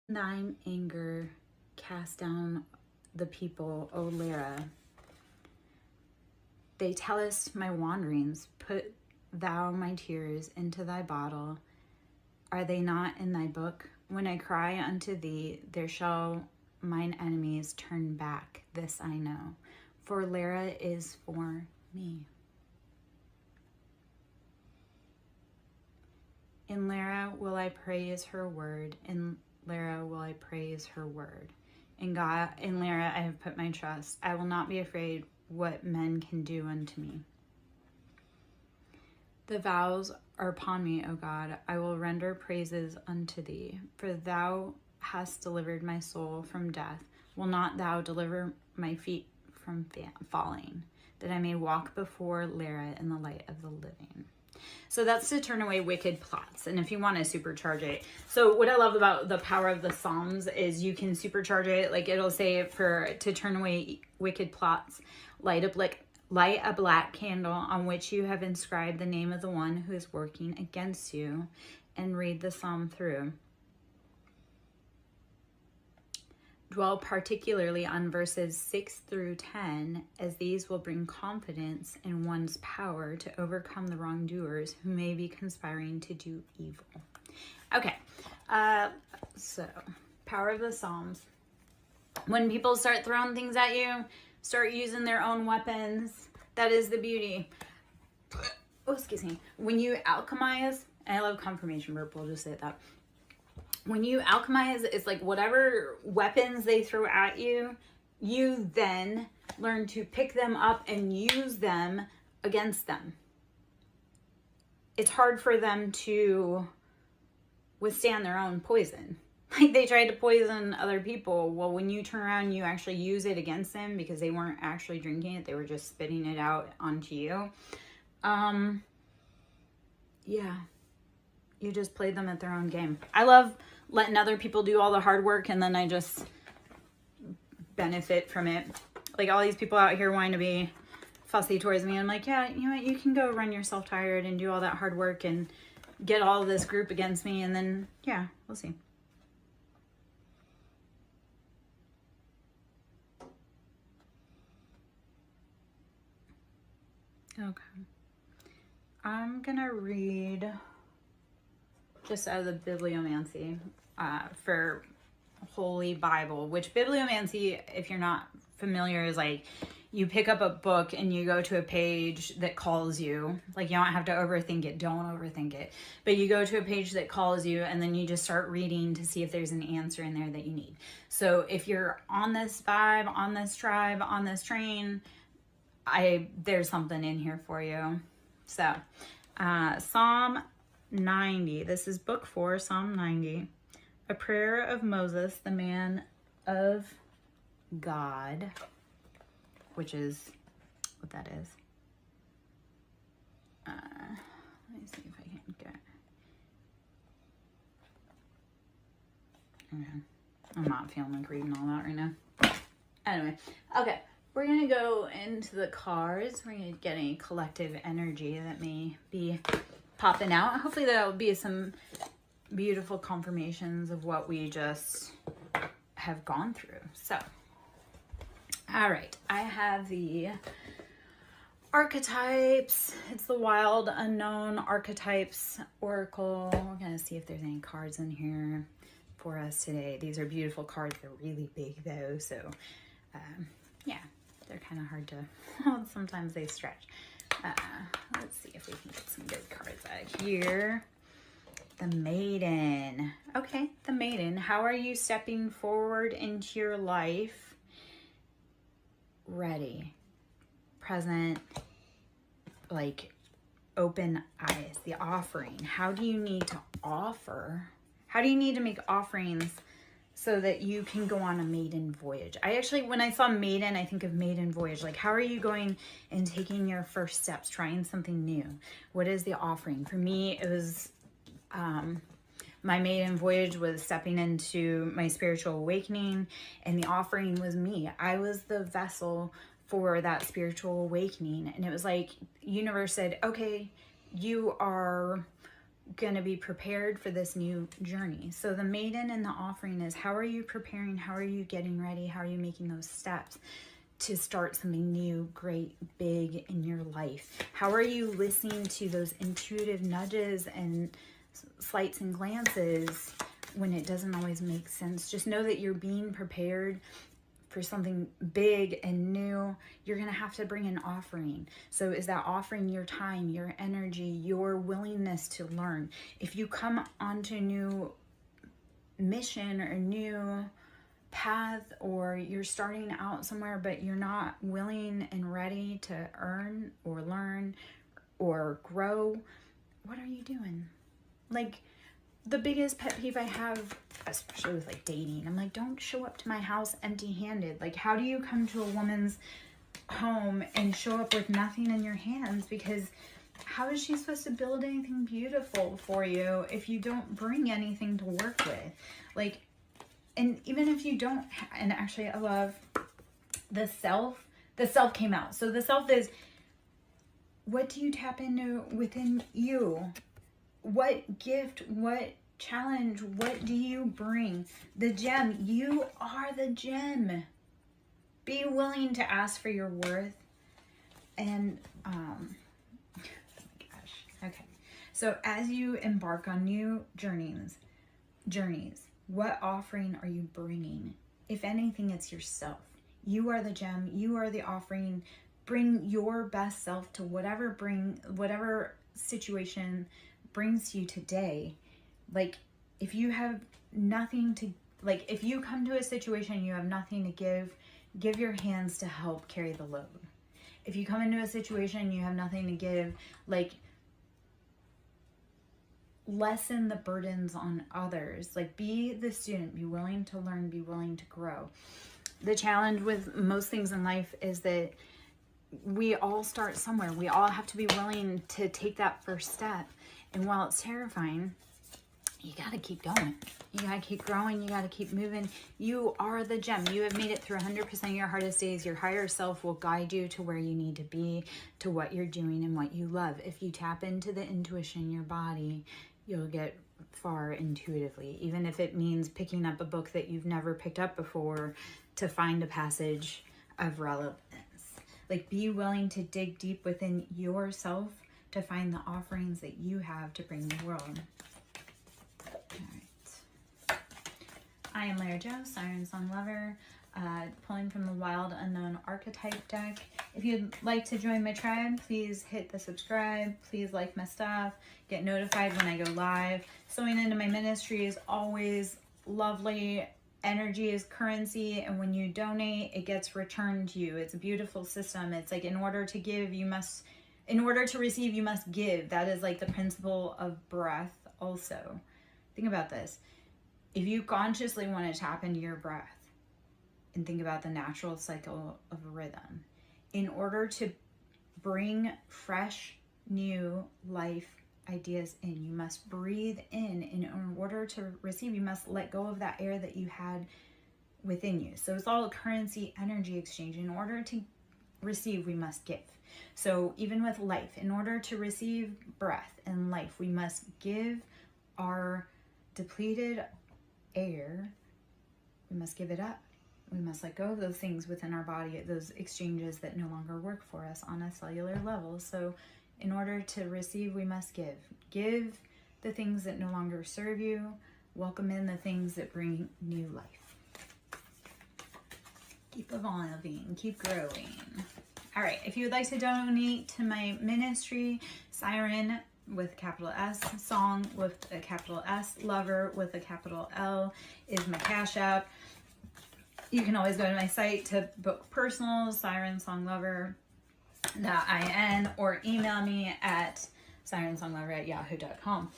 thine anger cast down the people, O Lara. They tell us my wanderings, put thou my tears into thy bottle. Are they not in thy book? When I cry unto thee, there shall mine enemies turn back. This I know, for Lara is for me. In Lara will I praise her word. In Lara will I praise her word. In God, in Lara I have put my trust. I will not be afraid what men can do unto me. The vows are upon me, O God. I will render praises unto thee, for thou hast delivered my soul from death. Will not thou deliver my feet from falling, that I may walk before Lara in the light of the living? So that's to turn away wicked plots. And if you want to supercharge it. So what I love about the power of the Psalms is you can supercharge it. Like it'll say to turn away wicked plots, light a black candle on which you have inscribed the name of the one who is working against you, and read the psalm through. Dwell particularly on verses 6 through 10, as these will bring confidence in one's power to overcome the wrongdoers who may be conspiring to do evil. Okay, so power of the Psalms. When people start throwing things at you, start using their own weapons. That is the beauty. Oh, excuse me. When you alchemize, and I love confirmation burp, we'll just say that. When you alchemize, it's like whatever weapons they throw at you, you then learn to pick them up and use them against them. It's hard for them to withstand their own poison. Like they tried to poison other people. Well, when you turn around, you actually use it against them because they weren't actually drinking it. They were just spitting it out onto you. Yeah. You just played them at their own game. I love letting other people do all the hard work and then I just benefit from it. Like all these people out here wanting to be fussy towards me. I'm like, yeah, you know what? You can go run yourself tired and do all that hard work and get all of this group against me. And then, yeah, we'll see. Okay. I'm going to read just out of the bibliomancy for Holy Bible, which bibliomancy, if you're not familiar, is like you pick up a book and you go to a page that calls you. Like you don't have to overthink it. Don't overthink it. But you go to a page that calls you and then you just start reading to see if there's an answer in there that you need. So if you're on this vibe, on this tribe, on this train, there's something in here for you. So Psalm 90. This is book 4, Psalm 90. A prayer of Moses, the man of God, which is what that is. Let me see if I can get. Okay. I'm not feeling like reading all that right now. Anyway, okay. We're going to go into the cards. We're going to get any collective energy that may be popping out. Hopefully there'll be some beautiful confirmations of what we just have gone through. So, all right. I have the archetypes. It's the Wild Unknown Archetypes Oracle. We're going to see if there's any cards in here for us today. These are beautiful cards. They're really big though. So, yeah. They're kind of hard to, sometimes they stretch. Let's see if we can get some good cards out here. The Maiden. Okay, the Maiden. How are you stepping forward into your life? Ready. Present. Like, open eyes. The offering. How do you need to offer? How do you need to make offerings so that you can go on a maiden voyage? I actually, when I saw maiden, I think of maiden voyage. Like, how are you going and taking your first steps, trying something new? What is the offering? For me, it was, my maiden voyage was stepping into my spiritual awakening, and the offering was me. I was the vessel for that spiritual awakening. And it was like, universe said, okay, you are going to be prepared for this new journey. So the maiden and the offering is, how are you preparing? How are you getting ready? How are you making those steps to start something new, great, big in your life? How are you listening to those intuitive nudges and slights and glances when it doesn't always make sense? Just know that you're being prepared for something big and new. You're going to have to bring an offering. So is that offering your time, your energy, your willingness to learn? If you come onto a new mission or a new path, or you're starting out somewhere but you're not willing and ready to earn or learn or grow, what are you doing? Like, the biggest pet peeve I have, especially with like dating, I'm like, don't show up to my house empty-handed. Like, how do you come to a woman's home and show up with nothing in your hands? Because how is she supposed to build anything beautiful for you if you don't bring anything to work with? Like, and even if you don't, and actually I love the self came out. So the self is, what do you tap into within you? What gift, what challenge, what do you bring? The gem, you are the gem. Be willing to ask for your worth. And, oh my gosh, okay. So as you embark on new journeys, what offering are you bringing? If anything, it's yourself. You are the gem, you are the offering. Bring your best self to whatever situation brings you today. Like, if you have nothing to, like, if you come to a situation you have nothing to give your hands to help carry the load. If you come into a situation you have nothing to give, like, lessen the burdens on others. Like, be the student, be willing to learn, be willing to grow. The challenge with most things in life is that we all start somewhere. We all have to be willing to take that first step. And while it's terrifying, you got to keep going. You got to keep growing. You got to keep moving. You are the gem. You have made it through 100% of your hardest days. Your higher self will guide you to where you need to be, to what you're doing and what you love. If you tap into the intuition in your body, you'll get far intuitively, even if it means picking up a book that you've never picked up before to find a passage of relevance. Like, be willing to dig deep within yourself to find the offerings that you have to bring the world. All right. I am Lara Jo, SirenSong lover, pulling from the Wild Unknown Archetype deck. If you'd like to join my tribe, please hit the subscribe. Please like my stuff. Get notified when I go live. Sewing into my ministry is always lovely. Energy is currency, and when you donate, it gets returned to you. It's a beautiful system. It's like, in order to receive, you must give. That is like the principle of breath also. Think about this. If you consciously want to tap into your breath and think about the natural cycle of rhythm, in order to bring fresh, new life ideas in, you must breathe in. And in order to receive, you must let go of that air that you had within you. So it's all a currency energy exchange. In order to receive, we must give. So even with life, in order to receive breath and life, we must give our depleted air. We must give it up. We must let go of those things within our body, those exchanges that no longer work for us on a cellular level. So in order to receive, we must give. Give the things that no longer serve you. Welcome in the things that bring new life. Keep evolving, keep growing. All right, if you would like to donate to my ministry, Siren with a capital S, Song with a capital S, Lover with a capital L is my Cash App. You can always go to my site to book personal, SirenSongLover.in, or email me at SirenSongLover@yahoo.com.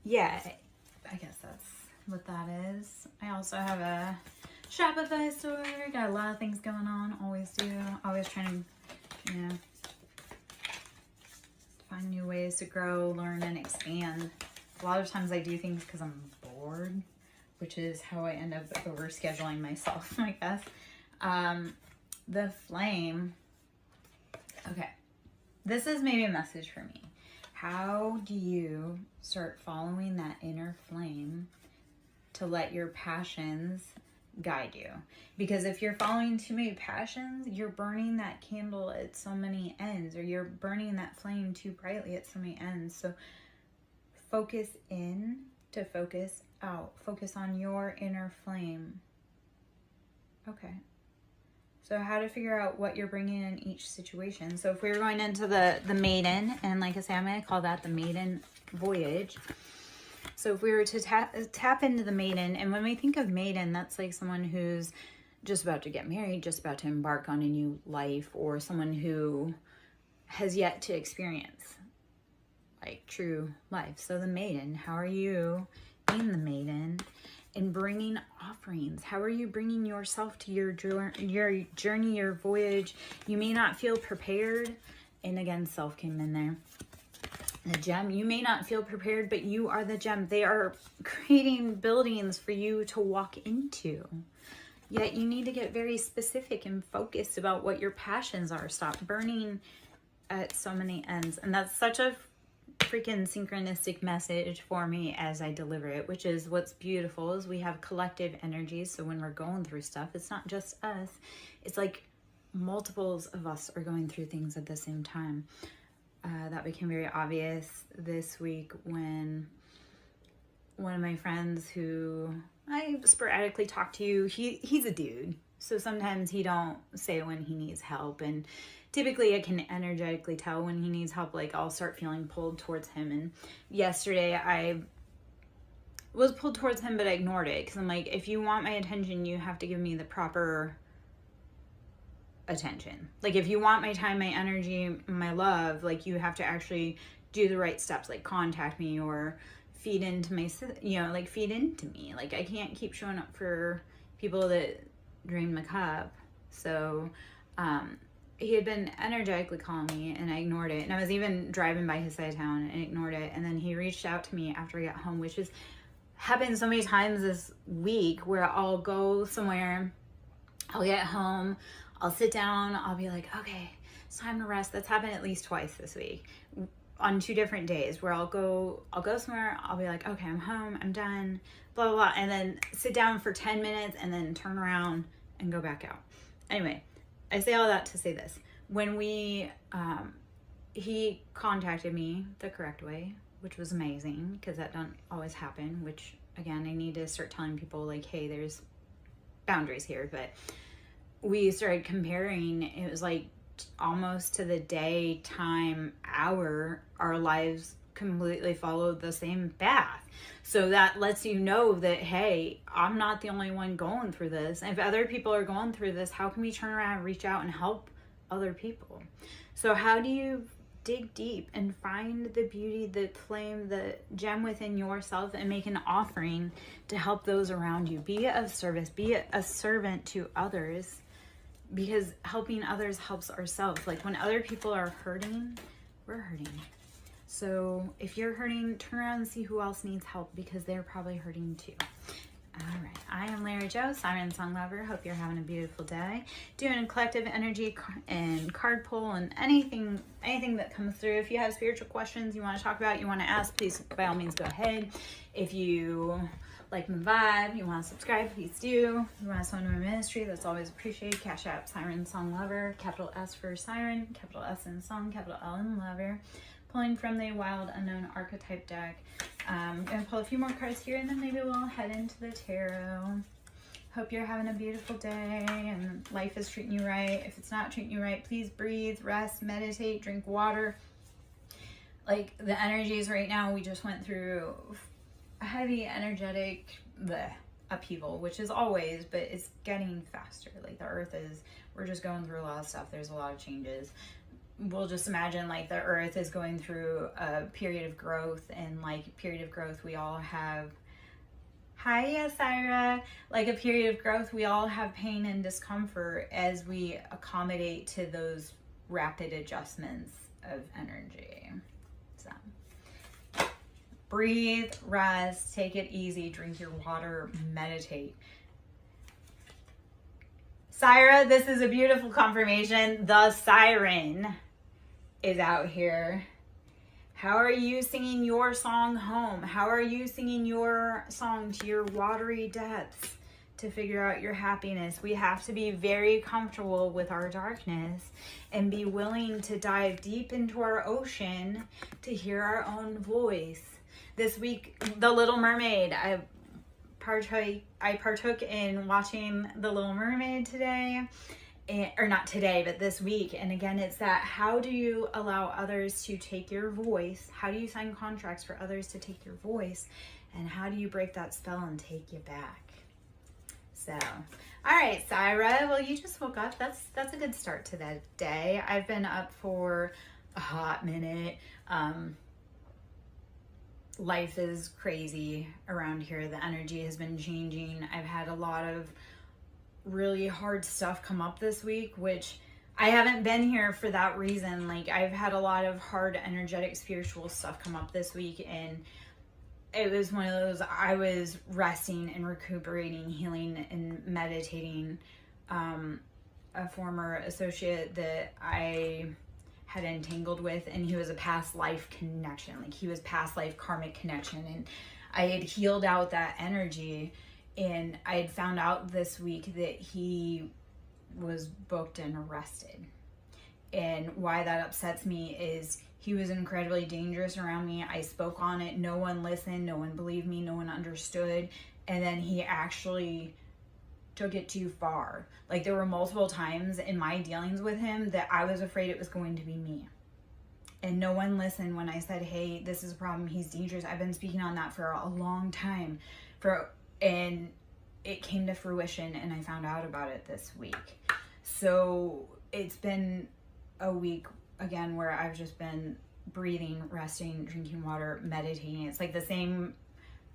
Yeah, I guess that's what that is. I also have a Shopify store. Got a lot of things going on. Always do. Always trying to, find new ways to grow, learn, and expand. A lot of times I do things because I'm bored, which is how I end up overscheduling myself, I guess. The flame. Okay. This is maybe a message for me. How do you start following that inner flame to let your passions guide you? Because if you're following too many passions, you're burning that candle at so many ends, or you're burning that flame too brightly at so many ends. So focus in to focus out. Focus on your inner flame. Okay. So how to figure out what you're bringing in each situation. So if we were going into the maiden, and like I say, I'm going to call that the maiden voyage. So if we were to tap into the maiden, and when we think of maiden, that's like someone who's just about to get married, just about to embark on a new life, or someone who has yet to experience like true life. So the maiden, how are you being the maiden and bringing offerings? How are you bringing yourself to your journey, your voyage? You may not feel prepared. And again, self came in there. The gem, you may not feel prepared, but you are the gem. They are creating buildings for you to walk into. Yet you need to get very specific and focused about what your passions are. Stop burning at so many ends. And that's such a freaking synchronistic message for me as I deliver it, which is what's beautiful is we have collective energies. So when we're going through stuff, it's not just us. It's like multiples of us are going through things at the same time. That became very obvious this week when one of my friends who I sporadically talk to, he's a dude. So sometimes he don't say when he needs help, and typically I can energetically tell when he needs help. Like I'll start feeling pulled towards him. And yesterday I was pulled towards him, but I ignored it because I'm like, if you want my attention, you have to give me the proper attention. Like if you want my time, my energy, my love, like you have to actually do the right steps, like contact me or feed into my, like feed into me. Like I can't keep showing up for people that drain my cup. So he had been energetically calling me and I ignored it. And I was even driving by his side of town and ignored it. And then he reached out to me after I got home, which has happened so many times this week where I'll go somewhere, I'll get home, I'll sit down, I'll be like, okay, it's time to rest. That's happened at least twice this week on 2 different days where I'll go somewhere, I'll be like, okay, I'm home, I'm done, blah, blah, blah, and then sit down for 10 minutes and then turn around and go back out. Anyway, I say all that to say this. When he contacted me the correct way, which was amazing because that don't always happen, which again, I need to start telling people like, hey, there's boundaries here, but we started comparing. It was like almost to the day, time, hour, our lives completely followed the same path. So that lets you know that, hey, I'm not the only one going through this. And if other people are going through this, how can we turn around and reach out and help other people? So how do you dig deep and find the beauty, the flame, the gem within yourself and make an offering to help those around you? Be of service, be a servant to others, because helping others helps ourselves. Like when other people are hurting, we're hurting. So if you're hurting, turn around and see who else needs help because they're probably hurting too. All right, I am Larry Joe, SirenSong lover. Hope you're having a beautiful day. Doing a collective energy and card pull and anything that comes through. If you have spiritual questions you want to talk about, you want to ask, please by all means go ahead. If you like my vibe, you want to subscribe, please do. You want to sign to my ministry, that's always appreciated. Cash App, SirenSong lover, capital S for Siren, capital S in song, capital L in lover. Pulling from the Wild Unknown Archetype deck. I'm going to pull a few more cards here and then maybe we'll head into the tarot. Hope you're having a beautiful day and life is treating you right. If it's not treating you right, please breathe, rest, meditate, drink water. Like the energies right now, we just went through a heavy energetic upheaval, which is always, but it's getting faster. Like the earth we're just going through a lot of stuff. There's a lot of changes. We'll just imagine like the earth is going through a period of growth, and like period of growth we all have, hi Syra, like a period of growth we all have pain and discomfort as we accommodate to those rapid adjustments of energy. So breathe, rest, take it easy, drink your water, meditate. Syra, this is a beautiful confirmation. The siren is out here How are you singing your song home? How are you singing your song to your watery depths to figure out your happiness? We have to be very comfortable with our darkness and be willing to dive deep into our ocean to hear our own voice. This week, The Little Mermaid. I partook in watching The Little Mermaid today. Or not today, but this week. And again, it's that, how do you allow others to take your voice? How do you sign contracts for others to take your voice? And how do you break that spell and take you back? So, all right, Syra, well, you just woke up. That's a good start to that day. I've been up for a hot minute. Life is crazy around here. The energy has been changing. I've had a lot of really hard stuff come up this week, which I haven't been here for that reason. Like, I've had a lot of hard, energetic, spiritual stuff come up this week, and it was one of those, I was resting and recuperating, healing and meditating. A former associate that I had entangled with, and he was a past life connection. Like, he was past life karmic connection, and I had healed out that energy. And I had found out this week that he was booked and arrested. And why that upsets me is he was incredibly dangerous around me. I spoke on it. No one listened. No one believed me. No one understood. And then he actually took it too far. Like, there were multiple times in my dealings with him that I was afraid it was going to be me. And no one listened when I said, hey, this is a problem. He's dangerous. I've been speaking on that for a long time. And it came to fruition, and I found out about it this week. So it's been a week, again, where I've just been breathing, resting, drinking water, meditating. It's like the same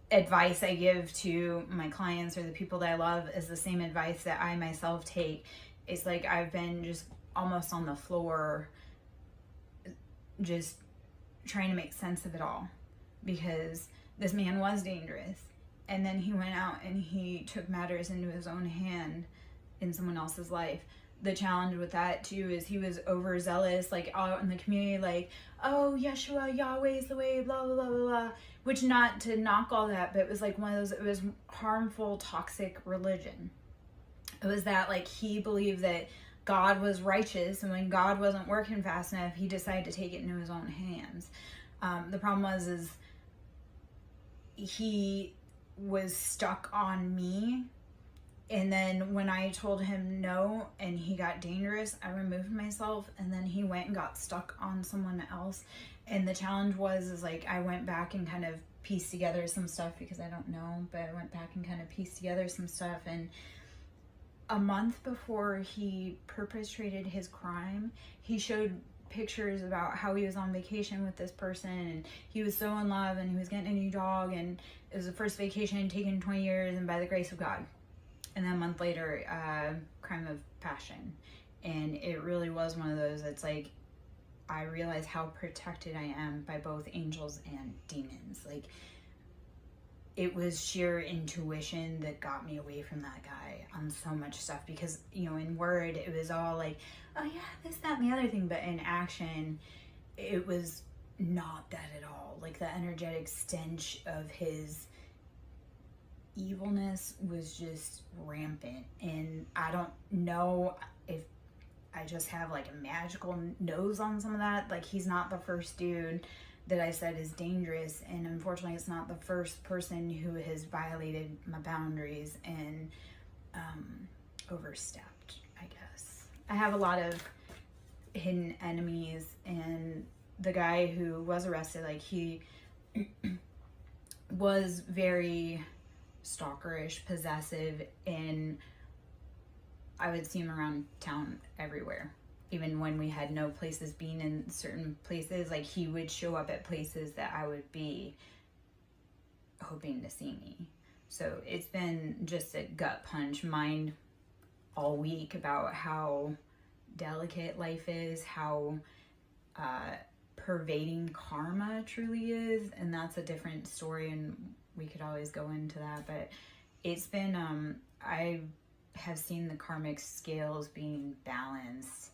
advice I give to my clients or the people that I love is the same advice that I myself take. It's like I've been just almost on the floor, just trying to make sense of it all, because this man was dangerous. And then he went out and he took matters into his own hand in someone else's life. The challenge with that too is he was overzealous, like out in the community, like, oh, Yeshua, Yahweh is the way, blah, blah, blah, blah, blah. Which, not to knock all that, but it was like one of those, it was harmful, toxic religion. It was that, like, he believed that God was righteous, and when God wasn't working fast enough, he decided to take it into his own hands. The problem is he was stuck on me, and then when I told him no and he got dangerous, I removed myself, and then he went and got stuck on someone else. And the challenge is like, I went back and kind of pieced together some stuff, because I don't know, but I went back and kind of pieced together some stuff. And a month before he perpetrated his crime, he showed pictures about how he was on vacation with this person, and he was so in love, and he was getting a new dog, and it was the first vacation taken in 20 years, and by the grace of God. And then a month later, crime of passion. And it really was one of those, it's like, I realize how protected I am by both angels and demons. Like, it was sheer intuition that got me away from that guy on so much stuff, because, you know, in word, it was all like, oh yeah, this, that, and the other thing, but in action, it was not that at all. Like, the energetic stench of his evilness was just rampant, and I don't know if I just have like a magical nose on some of that. Like, he's not the first dude that I said is dangerous, and unfortunately it's not the first person who has violated my boundaries and overstepped, I guess. I have a lot of hidden enemies, and the guy who was arrested, like, he was very stalkerish, possessive, and I would see him around town everywhere. Even when we had no places being in certain places, like, he would show up at places that I would be hoping to see me. So it's been just a gut punch mind all week about how delicate life is, how pervading karma truly is, and that's a different story, and we could always go into that. But it's been I have seen the karmic scales being balanced.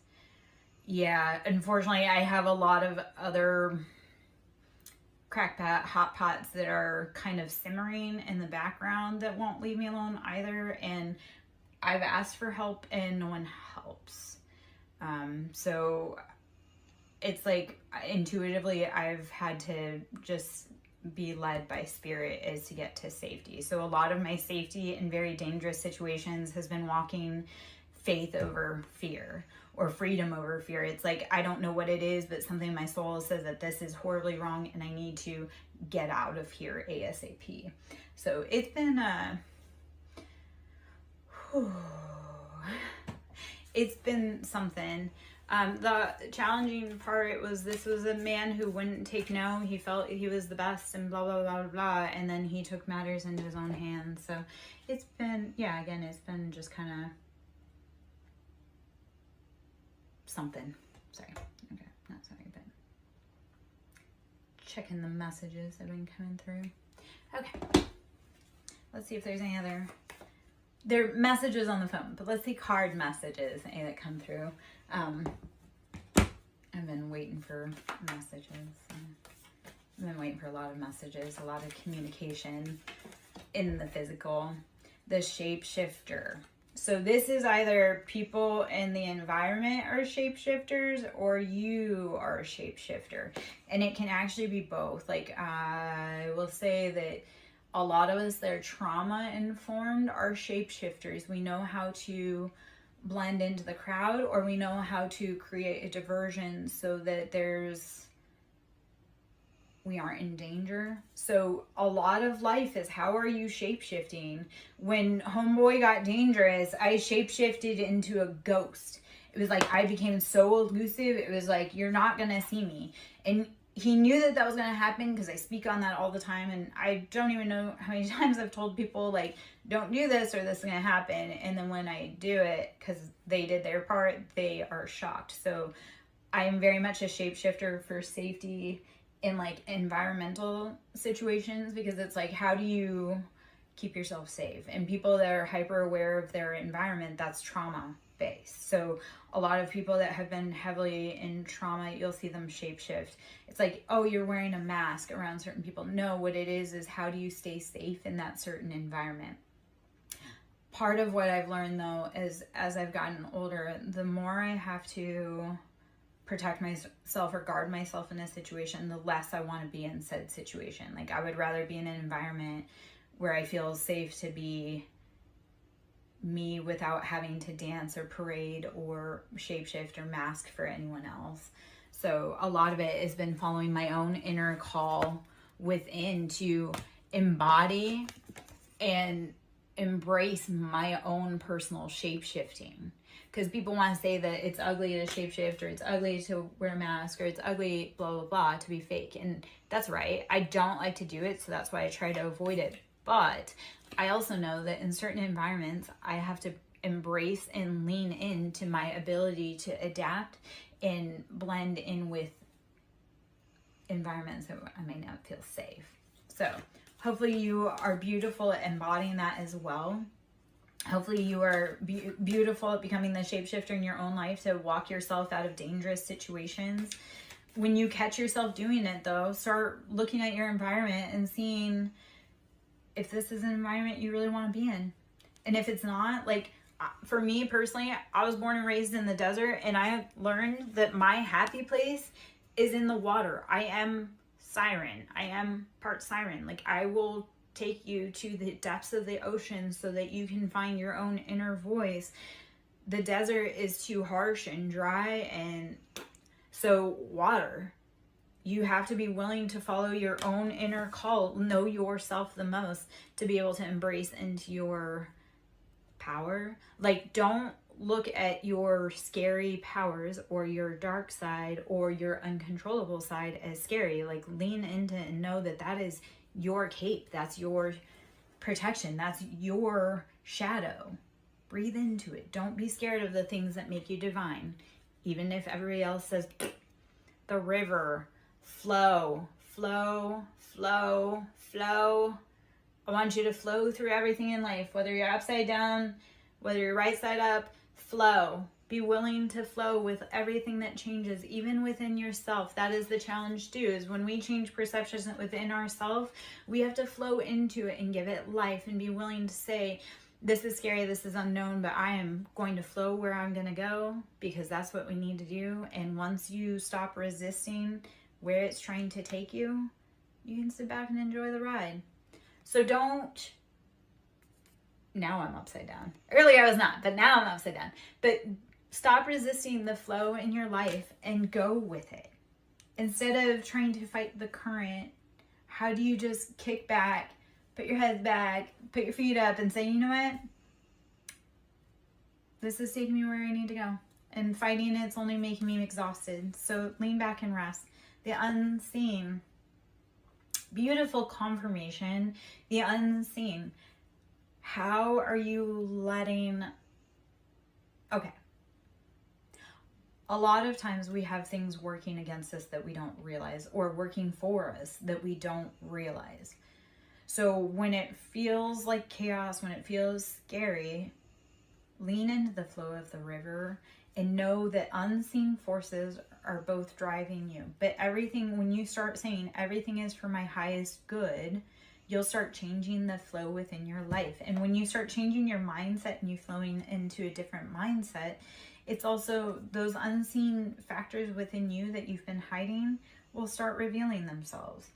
Yeah, unfortunately I have a lot of other crackpot hot pots that are kind of simmering in the background that won't leave me alone either. And I've asked for help and no one helps. So it's like intuitively I've had to just be led by spirit is to get to safety. So a lot of my safety in very dangerous situations has been walking faith over fear, or freedom over fear. It's like, I don't know what it is, but something in my soul says that this is horribly wrong and I need to get out of here ASAP. So it's been it's been something. The challenging part was, this was a man who wouldn't take no. He felt he was the best and blah, blah, blah, blah. And then he took matters into his own hands. So it's been, yeah, again, it's been just kind of something. Sorry. Okay, not sorry, but checking the messages that have been coming through. Okay. Let's see if there's any other. There are messages on the phone, but let's see card messages, any that come through. I've been waiting for messages. I've been waiting for a lot of messages, a lot of communication in the physical. The shapeshifter. So this is either people in the environment are shapeshifters, or you are a shapeshifter. And it can actually be both. Like, I will say that a lot of us that are trauma informed are shapeshifters. We know how to blend into the crowd, or we know how to create a diversion so that we aren't in danger. So a lot of life is, how are you shapeshifting? When homeboy got dangerous, I shapeshifted into a ghost. It was like, I became so elusive. It was like, you're not gonna see me. And he knew that that was going to happen, because I speak on that all the time, and I don't even know how many times I've told people, like, don't do this or this is going to happen. And then when I do it, because they did their part, they are shocked. So I am very much a shapeshifter for safety in like environmental situations, because it's like, how do you keep yourself safe? And people that are hyper aware of their environment, that's trauma based. So a lot of people that have been heavily in trauma, you'll see them shapeshift. It's like, oh, you're wearing a mask around certain people. No, what it is how do you stay safe in that certain environment? Part of what I've learned though is, as I've gotten older, the more I have to protect myself or guard myself in a situation, the less I want to be in said situation. Like, I would rather be in an environment where I feel safe to be me without having to dance or parade or shapeshift or mask for anyone else. So a lot of it has been following my own inner call within to embody and embrace my own personal shapeshifting. Because people want to say that it's ugly to shapeshift, or it's ugly to wear a mask, or it's ugly blah blah blah to be fake. And that's right, I don't like to do it, so that's why I try to avoid it. But I also know that in certain environments, I have to embrace and lean into my ability to adapt and blend in with environments that I may not feel safe. So hopefully you are beautiful at embodying that as well. Hopefully you are beautiful at becoming the shapeshifter in your own life to walk yourself out of dangerous situations. When you catch yourself doing it though, start looking at your environment and seeing if this is an environment you really want to be in. And if it's not, like for me personally, I was born and raised in the desert, and I have learned that my happy place is in the water. I am siren. I am part siren. Like, I will take you to the depths of the ocean so that you can find your own inner voice. The desert is too harsh and dry, and so water. You have to be willing to follow your own inner call, know yourself the most to be able to embrace into your power. Like, don't look at your scary powers or your dark side or your uncontrollable side as scary. Like, lean into and know that that is your cape. That's your protection. That's your shadow. Breathe into it. Don't be scared of the things that make you divine. Even if everybody else says, the river, flow, flow, flow, flow. I want you to flow through everything in life, whether you're upside down, whether you're right side up, flow. Be willing to flow with everything that changes, even within yourself. That is the challenge too, is when we change perceptions within ourselves, we have to flow into it and give it life and be willing to say, this is scary, this is unknown, but I am going to flow where I'm going to go, because that's what we need to do. And once you stop resisting where it's trying to take you, you can sit back and enjoy the ride. So don't, now I'm upside down. Earlier I was not, but now I'm upside down. But stop resisting the flow in your life and go with it. Instead of trying to fight the current, how do you just kick back, put your head back, put your feet up and say, you know what? This is taking me where I need to go. And fighting it's only making me exhausted. So lean back and rest. The unseen. Beautiful confirmation. The unseen. How are you letting... Okay. A lot of times we have things working against us that we don't realize, or working for us that we don't realize. So when it feels like chaos, when it feels scary, lean into the flow of the river and know that unseen forces are both driving you. But everything, when you start saying everything is for my highest good, you'll start changing the flow within your life. And when you start changing your mindset and you flowing into a different mindset, it's also those unseen factors within you that you've been hiding will start revealing themselves.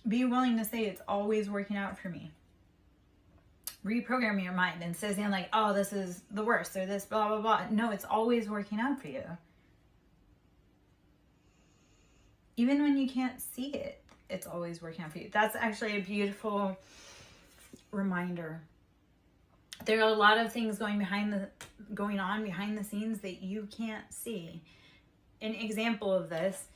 Be willing to say it's always working out for me. Reprogram your mind instead of saying like, oh, this is the worst or this blah, blah, blah. No, it's always working out for you. Even when you can't see it, it's always working out for you. That's actually a beautiful reminder. There are a lot of things going on behind the scenes that you can't see. An example of this,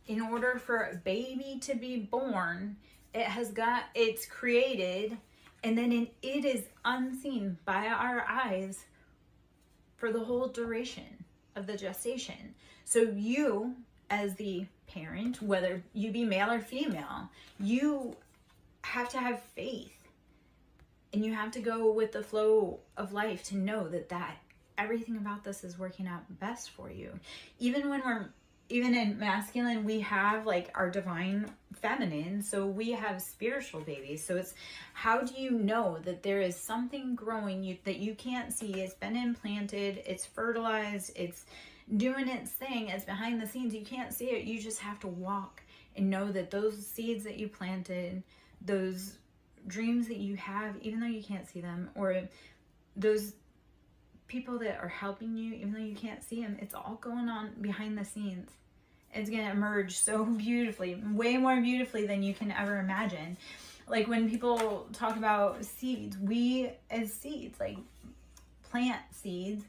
in order for a baby to be born, it's created, and then it is unseen by our eyes for the whole duration of the gestation. So you, as the parent, whether you be male or female, you have to have faith. And you have to go with the flow of life to know that everything about this is working out best for you. Even in masculine, we have like our divine feminine. So we have spiritual babies. So it's, how do you know that there is something growing that you can't see? It's been implanted, it's fertilized, it's doing its thing, it's behind the scenes. You can't see it. You just have to walk and know that those seeds that you planted, those dreams that you have, even though you can't see them, or those people that are helping you, even though you can't see them, it's all going on behind the scenes. It's going to emerge so beautifully, way more beautifully than you can ever imagine. Like when people talk about seeds, we as seeds, like plant seeds,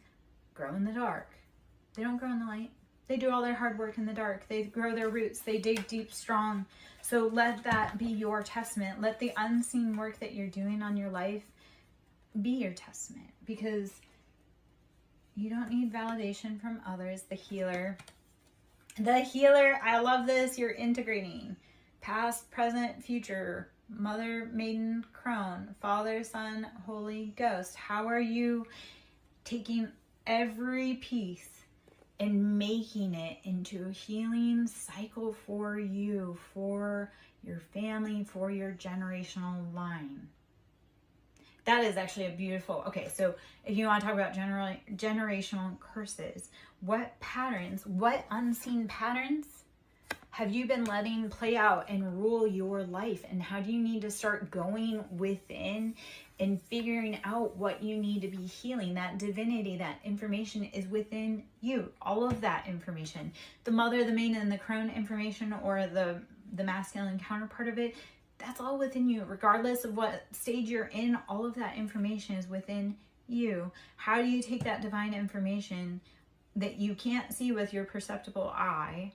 grow in the dark. They don't grow in the light. They do all their hard work in the dark. They grow their roots. They dig deep, strong. So let that be your testament. Let the unseen work that you're doing on your life be your testament, because you don't need validation from others. The healer, I love this. You're integrating past, present, future, Mother, Maiden, Crone, Father, Son, Holy Ghost. How are you taking every piece and making it into a healing cycle for you, for your family, for your generational line? That is actually a beautiful... Okay, so if you want to talk about generational curses, what patterns, what unseen patterns have you been letting play out and rule your life? And how do you need to start going within and figuring out what you need to be healing? That divinity, that information is within you. All of that information. The Mother, the Maiden, and the Crone information, or the masculine counterpart of it, that's all within you. Regardless of what stage you're in, all of that information is within you. How do you take that divine information that you can't see with your perceptible eye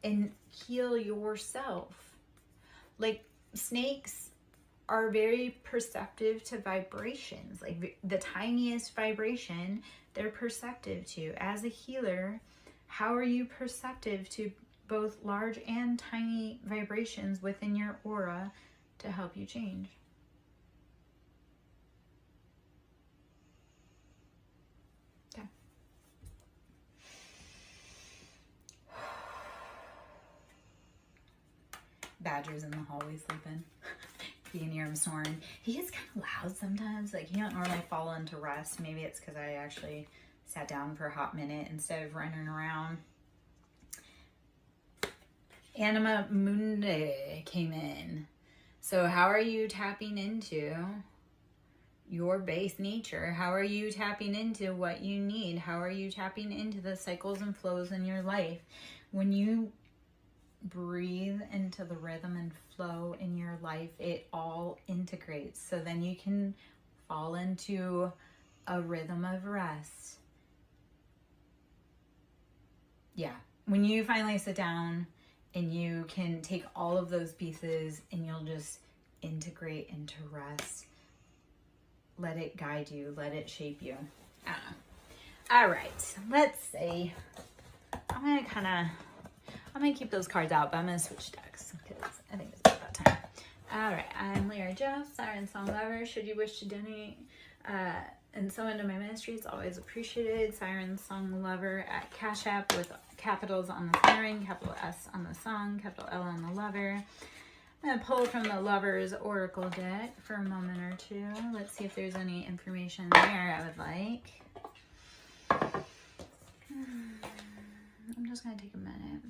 and heal yourself? Like snakes are very perceptive to vibrations. Like the tiniest vibration, they're perceptive to. As a healer, how are you perceptive to both large and tiny vibrations within your aura to help you change? Badger's in the hallway sleeping. You can hear him snoring. He is kind of loud sometimes. Like, he don't normally fall into rest. Maybe it's because I actually sat down for a hot minute instead of running around. Anima Mundi came in. So how are you tapping into your base nature? How are you tapping into what you need? How are you tapping into the cycles and flows in your life? When you breathe into the rhythm and flow in your life, it all integrates. So then you can fall into a rhythm of rest. Yeah. When you finally sit down and you can take all of those pieces and you'll just integrate into rest. Let it guide you. Let it shape you. I don't know. All right. Let's see. I'm going to keep those cards out, but I'm going to switch decks because I think it's about that time. All right. I'm Lyra Joe, SirenSong lover. Should you wish to donate and so into my ministry, it's always appreciated. SirenSong lover at Cash App with capitals on the siren, capital S on the song, capital L on the lover. I'm going to pull from the Lover's Oracle deck for a moment or two. Let's see if there's any information there I would like. I'm just going to take a minute.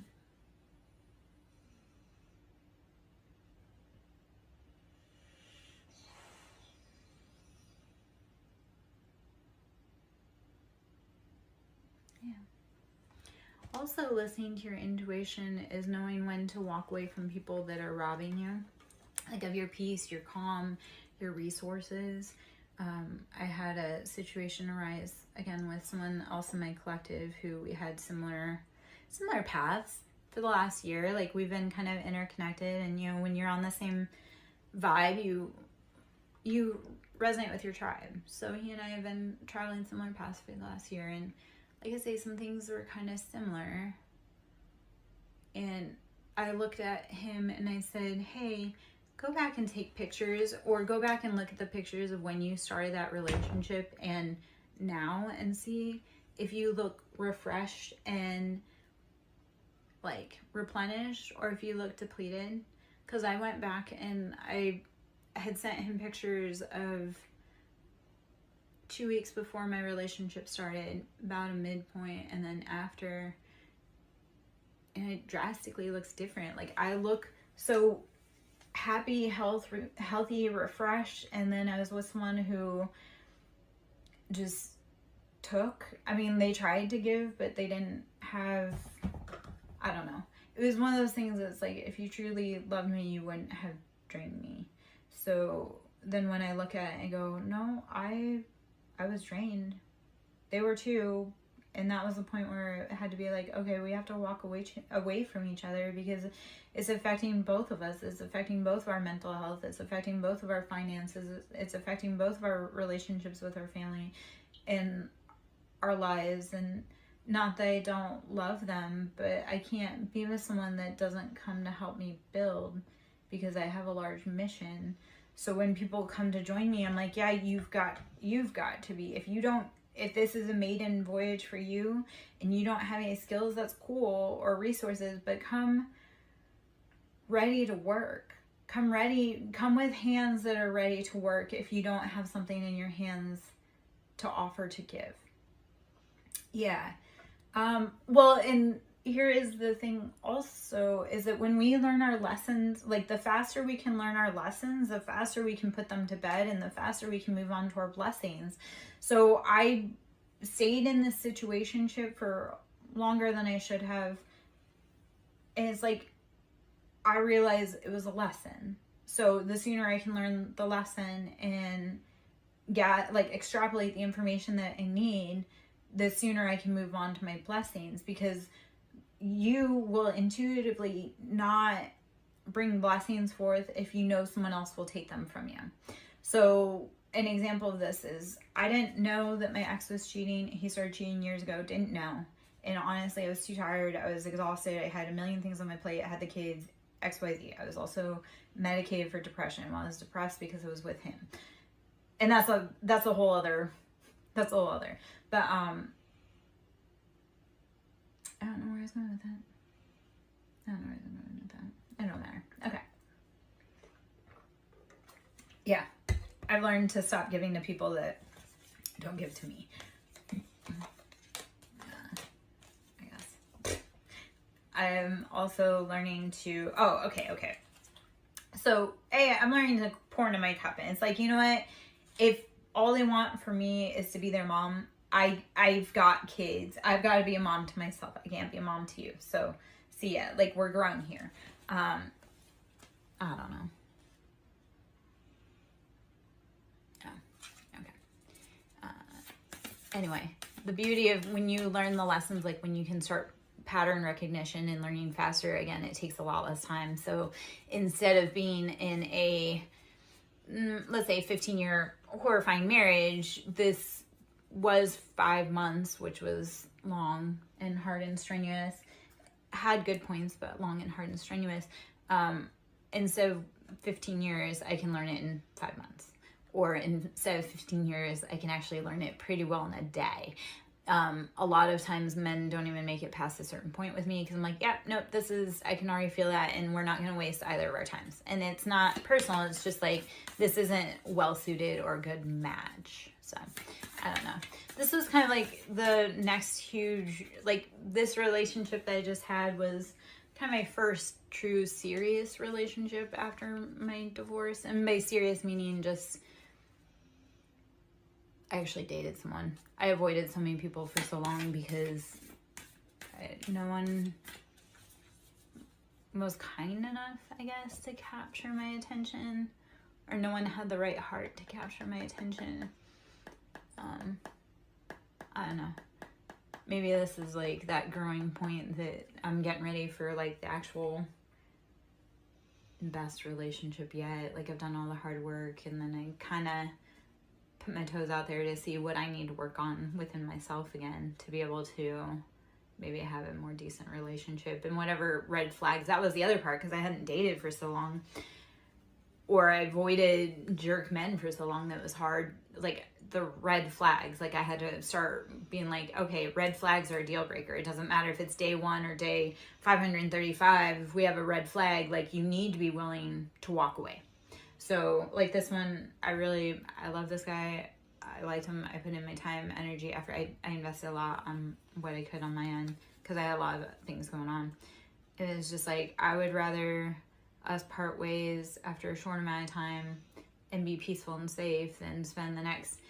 Also, listening to your intuition is knowing when to walk away from people that are robbing you, like of your peace, your calm, your resources. I had a situation arise again with someone else in my collective who we had similar paths for the last year. Like, we've been kind of interconnected, and you know, when you're on the same vibe, you resonate with your tribe. So he and I have been traveling similar paths for the last year, and like I say, some things were kind of similar. And I looked at him and I said, hey, go back and take pictures, or go back and look at the pictures of when you started that relationship and now, and see if you look refreshed and like replenished, or if you look depleted. Because I went back and I had sent him pictures of 2 weeks before my relationship started, about a midpoint, and then after, and it drastically looks different. Like, I look so happy, healthy, refreshed, and then I was with someone who just took. I mean, they tried to give, but they didn't have, I don't know. It was one of those things that's like, if you truly loved me, you wouldn't have drained me. So then when I look at it, I go, no, I was drained. They were too. And that was the point where it had to be like, okay, we have to walk away from each other, because it's affecting both of us. It's affecting both of our mental health. It's affecting both of our finances. It's affecting both of our relationships with our family and our lives. And not that I don't love them, but I can't be with someone that doesn't come to help me build, because I have a large mission. So when people come to join me, I'm like, yeah, you've got to be. If this is a maiden voyage for you and you don't have any skills, that's cool, or resources, but come ready to work. Come with hands that are ready to work if you don't have something in your hands to offer to give. Yeah. Well, and here is the thing also, is that when we learn our lessons, like, the faster we can learn our lessons, the faster we can put them to bed, and the faster we can move on to our blessings. So I stayed in this situationship for longer than I should have. And it's like, I realized it was a lesson. So the sooner I can learn the lesson and extrapolate the information that I need, the sooner I can move on to my blessings, because you will intuitively not bring blessings forth if you know someone else will take them from you. So an example of this is, I didn't know that my ex was cheating. He started cheating years ago. Didn't know. And honestly, I was too tired. I was exhausted. I had a million things on my plate. I had the kids, XYZ. I was also medicated for depression. Well, I was depressed because I was with him. And that's a whole other. But I don't know where I was going with that. It don't matter. Okay. Yeah, I've learned to stop giving to people that don't give to me. I guess. I'm also learning to, okay. So, I'm learning to pour into my cup. And it's like, you know what? If all they want for me is to be their mom, I've got kids. I've got to be a mom to myself. I can't be a mom to you. So, see ya. Like, we're grown here. I don't know. Oh, okay. Anyway, the beauty of when you learn the lessons, like when you can start pattern recognition and learning faster, again, it takes a lot less time. So instead of being in a, let's say, 15-year horrifying marriage, this was 5 months, which was long and hard and strenuous. Had good points, but long and hard and strenuous. Instead of 15 years, I can learn it in 5 months. Or instead of 15 years, I can actually learn it pretty well in a day. A lot of times men don't even make it past a certain point with me because I'm like, yeah, nope, I can already feel that, and we're not going to waste either of our times. And it's not personal. It's just like, this isn't well suited or a good match. So I don't know. This was kind of like the next huge, like this relationship that I just had was kind of my first true serious relationship after my divorce. And by serious meaning just, I actually dated someone. I avoided so many people for so long because no one was kind enough, I guess, to capture my attention. Or no one had the right heart to capture my attention. I don't know. Maybe this is like that growing point that I'm getting ready for, like the actual best relationship yet. Like I've done all the hard work, and then I kind of put my toes out there to see what I need to work on within myself again to be able to maybe have a more decent relationship. And whatever red flags, that was the other part, because I hadn't dated for so long, or I avoided jerk men for so long that was hard. Like the red flags, like I had to start being like, okay, red flags are a deal breaker. It doesn't matter if it's day 1 or day 535. If we have a red flag, like you need to be willing to walk away. So like this one, I love this guy. I liked him. I put in my time, energy, effort. I invested a lot on what I could on my end because I had a lot of things going on. It was just like, I would rather us part ways after a short amount of time and be peaceful and safe than spend the next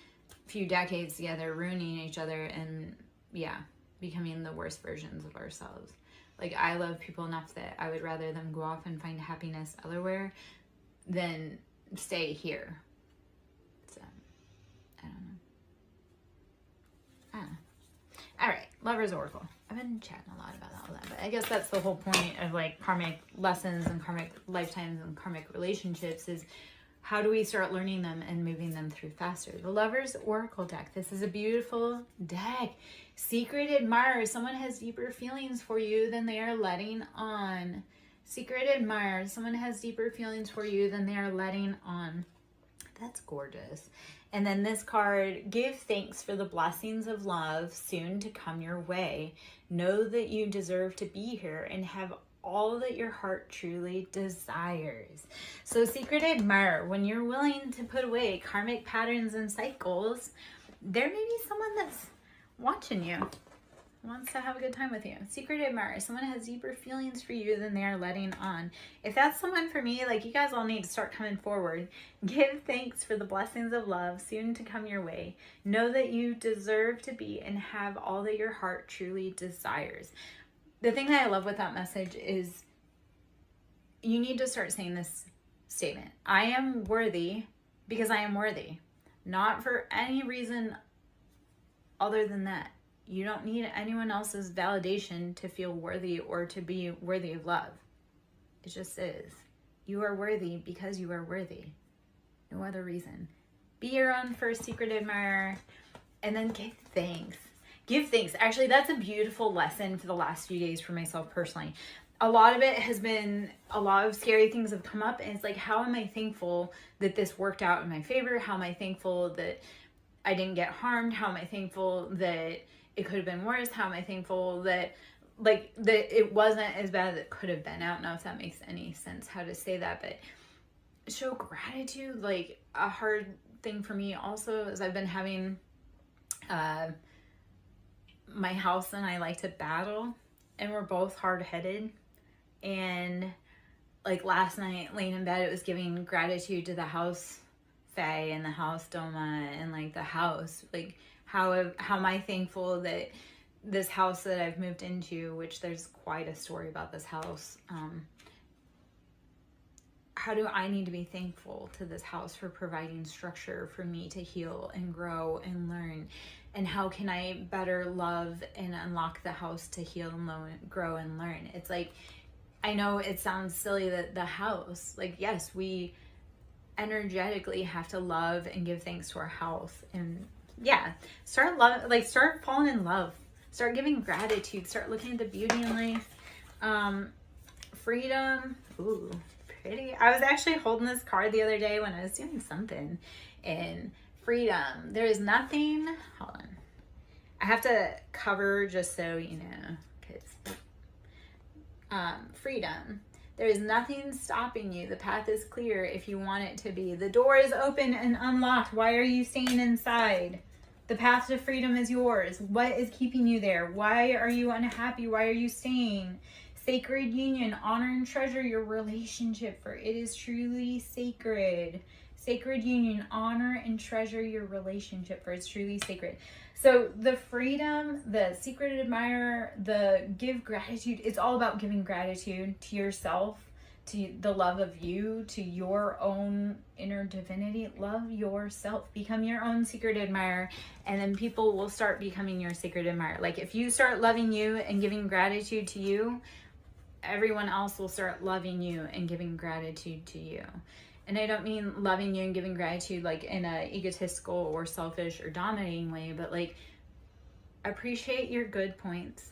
few decades together ruining each other and becoming the worst versions of ourselves. Like I love people enough that I would rather them go off and find happiness elsewhere than stay here. So I don't know. All right, Lover's Oracle. I've been chatting a lot about all that, but I guess that's the whole point of like karmic lessons and karmic lifetimes and karmic relationships is how do we start learning them and moving them through faster? The Lover's Oracle deck. This is a beautiful deck. Secret admirer. Someone has deeper feelings for you than they are letting on. Secret admirer. Someone has deeper feelings for you than they are letting on. That's gorgeous. And then this card, give thanks for the blessings of love soon to come your way. Know that you deserve to be here and have all that your heart truly desires. So secret admirer, when you're willing to put away karmic patterns and cycles, there may be someone that's watching you, wants to have a good time with you. Secret admirer, someone has deeper feelings for you than they are letting on. If that's someone for me, like you guys all need to start coming forward. Give thanks for the blessings of love soon to come your way. Know that you deserve to be and have all that your heart truly desires. The thing that I love with that message is you need to start saying this statement. I am worthy because I am worthy. Not for any reason other than that. You don't need anyone else's validation to feel worthy or to be worthy of love. It just is. You are worthy because you are worthy. No other reason. Be your own first secret admirer and then give thanks. Give thanks. Actually, that's a beautiful lesson for the last few days for myself personally. A lot of it has been, a lot of scary things have come up, and it's like, how am I thankful that this worked out in my favor? How am I thankful that I didn't get harmed? How am I thankful that it could have been worse? How am I thankful that it wasn't as bad as it could have been? I don't know if that makes any sense how to say that, but show gratitude. Like, a hard thing for me also is I've been having my house and I like to battle, and we're both hard-headed. And like last night laying in bed, it was giving gratitude to the house Faye and the house Doma and like the house. Like, how am I thankful that this house that I've moved into, which there's quite a story about this house, how do I need to be thankful to this house for providing structure for me to heal and grow and learn? And how can I better love and unlock the house to heal and grow and learn? It's like, I know it sounds silly that the house, like, yes, we energetically have to love and give thanks to our house. And yeah, start falling in love. Start giving gratitude. Start looking at the beauty in life. Freedom. Ooh, pretty. I was actually holding this card the other day when I was doing something. And freedom. There is nothing. Hold on. I have to cover just so you know. Freedom. There is nothing stopping you. The path is clear if you want it to be. The door is open and unlocked. Why are you staying inside? The path to freedom is yours. What is keeping you there? Why are you unhappy? Why are you staying? Sacred union. Honor and treasure your relationship, for it is truly sacred. Sacred union. Honor and treasure your relationship, for it's truly sacred. So the freedom, the secret admirer, the give gratitude, it's all about giving gratitude to yourself, to the love of you, to your own inner divinity. Love yourself. Become your own secret admirer, and then people will start becoming your secret admirer. Like, if you start loving you and giving gratitude to you, everyone else will start loving you and giving gratitude to you. And I don't mean loving you and giving gratitude like in a egotistical or selfish or dominating way, but like, appreciate your good points.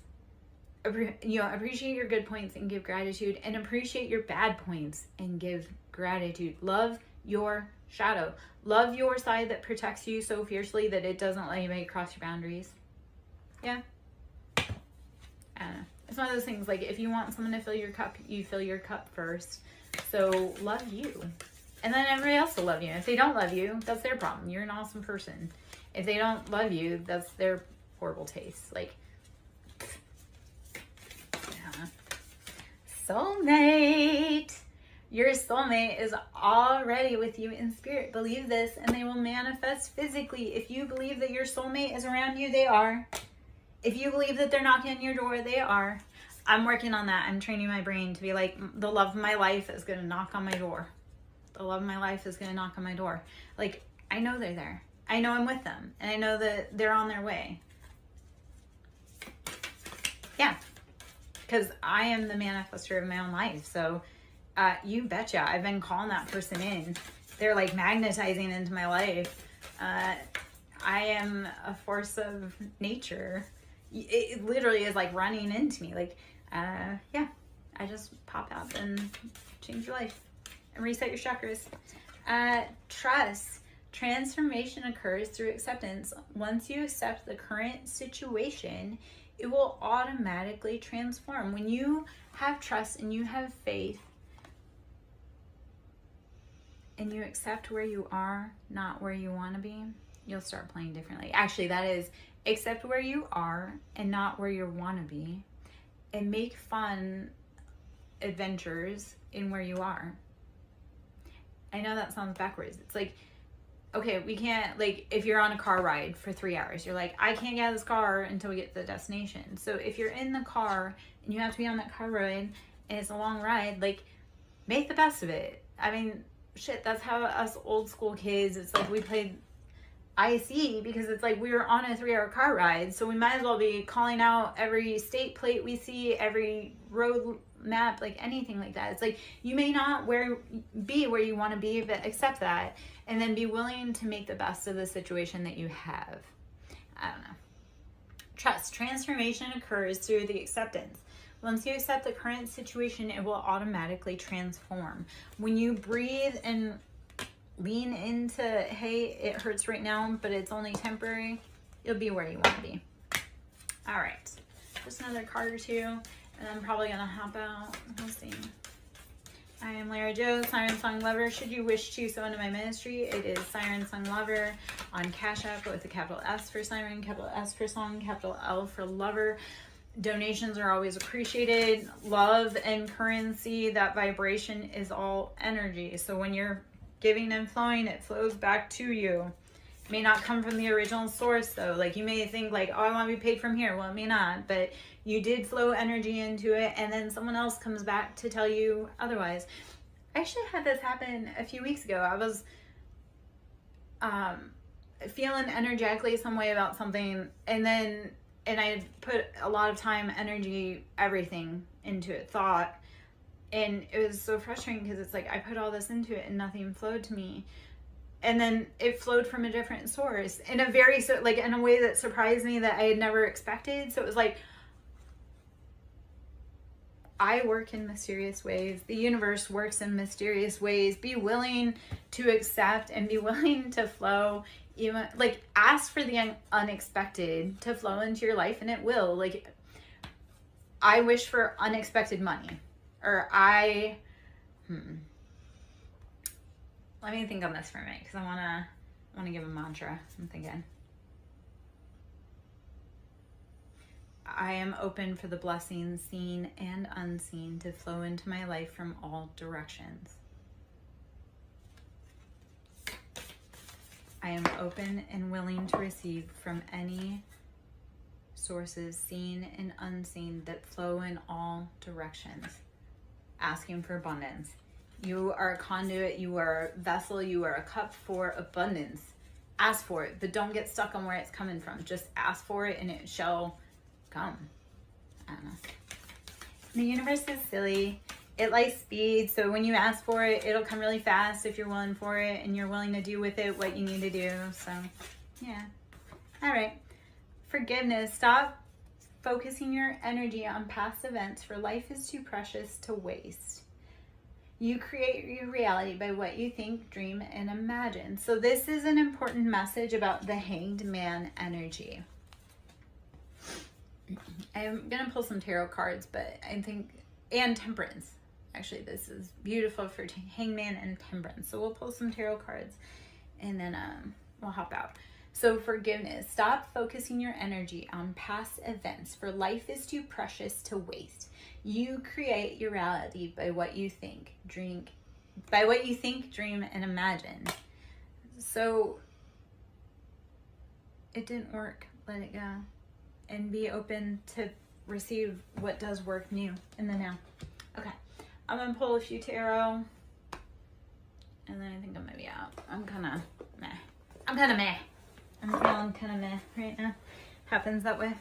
Appreciate your good points and give gratitude, and appreciate your bad points and give gratitude. Love your shadow. Love your side that protects you so fiercely that it doesn't let anybody cross your boundaries. Yeah. I don't know. It's one of those things, like, if you want someone to fill your cup, you fill your cup first. So love you. And then everybody else will love you. If they don't love you, that's their problem. You're an awesome person. If they don't love you, that's their horrible taste. Like, yeah. Soulmate. Your soulmate is already with you in spirit. Believe this, and they will manifest physically. If you believe that your soulmate is around you, they are. If you believe that they're knocking on your door, they are. I'm working on that. I'm training my brain to be like, the love of my life is going to knock on my door. The love of my life is going to knock on my door. Like, I know they're there. I know I'm with them. And I know that they're on their way. Yeah. Because I am the manifester of my own life. So, you betcha. I've been calling that person in. They're like magnetizing into my life. I am a force of nature. It literally is like running into me. Like, yeah. I just pop out and change your life. And reset your chakras. Trust. Transformation occurs through acceptance. Once you accept the current situation, it will automatically transform. When you have trust and you have faith and you accept where you are, not where you want to be, you'll start playing differently. Actually, that is, accept where you are and not where you want to be, and make fun adventures in where you are. I know that sounds backwards. It's like, okay, we can't, like, if you're on a car ride for 3 hours, you're like, I can't get out of this car until we get to the destination. So if you're in the car and you have to be on that car ride and it's a long ride, like, make the best of it. I mean, shit, that's how us old school kids, it's like we played IC because it's like we were on a 3-hour car ride. So we might as well be calling out every state plate we see, every road map, like anything like that. It's like, you may not be where you want to be, but accept that, and then be willing to make the best of the situation that you have. I don't know. Trust. Transformation occurs through the acceptance. Once you accept the current situation, it will automatically transform. When you breathe and lean into, hey, it hurts right now, but it's only temporary, you'll be where you want to be. All right. Just another card or two. And I'm probably going to hop out. We'll see. I am Lara Joe, SirenSong Lover. Should you wish to sow into my ministry, it is SirenSong Lover on Cash App with a capital S for Siren, capital S for Song, capital L for Lover. Donations are always appreciated. Love and currency, that vibration is all energy. So when you're giving and flowing, it flows back to you. It may not come from the original source though. Like you may think like, oh, I want to be paid from here. Well, it may not, but you did flow energy into it, and then someone else comes back to tell you otherwise. I actually had this happen a few weeks ago. I was feeling energetically some way about something, and I put a lot of time, energy, everything into it, thought, and it was so frustrating because it's like I put all this into it and nothing flowed to me. And then it flowed from a different source in a in a way that surprised me that I had never expected. So it was like, I work in mysterious ways. The universe works in mysterious ways. Be willing to accept and be willing to flow. Even like ask for the unexpected to flow into your life, and it will. Like I wish for unexpected money, or let me think on this for a minute because I wanna give a mantra. I'm thinking. I am open for the blessings seen and unseen to flow into my life from all directions. I am open and willing to receive from any sources seen and unseen that flow in all directions. Asking for abundance. You are a conduit, you are a vessel, you are a cup for abundance. Ask for it, but don't get stuck on where it's coming from. Just ask for it and it shall come. I don't know. The universe is silly. It likes speed, so when you ask for it, it'll come really fast if you're willing for it and you're willing to do with it what you need to do. So, yeah. All right. Forgiveness. Stop focusing your energy on past events, for life is too precious to waste. You create your reality by what you think, dream, and imagine. So this is an important message about the Hanged Man energy. I'm going to pull some tarot cards, but I think, and Temperance. Actually, this is beautiful for Hangman and Temperance. So we'll pull some tarot cards and then we'll hop out. So forgiveness. Stop focusing your energy on past events, for life is too precious to waste. You create your reality by what you think, dream, and imagine. So it didn't work. Let it go. And be open to receive what does work new in the now. Okay, I'm gonna pull a few tarot, and then I think I'm gonna be out. I'm kind of meh. I'm feeling kind of meh right now. Happens that way.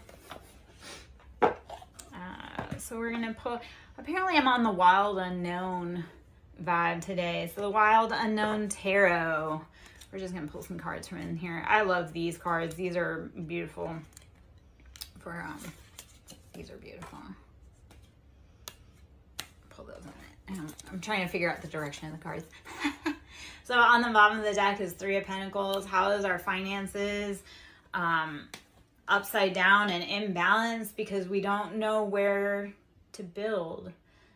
So we're gonna pull. Apparently, I'm on the Wild Unknown vibe today. So the Wild Unknown Tarot. We're just gonna pull some cards from in here. I love these cards. These are beautiful. These are beautiful. Pull those in it. I'm trying to figure out the direction of the cards. So on the bottom of the deck is Three of Pentacles. How is our finances upside down and imbalanced because we don't know where to build.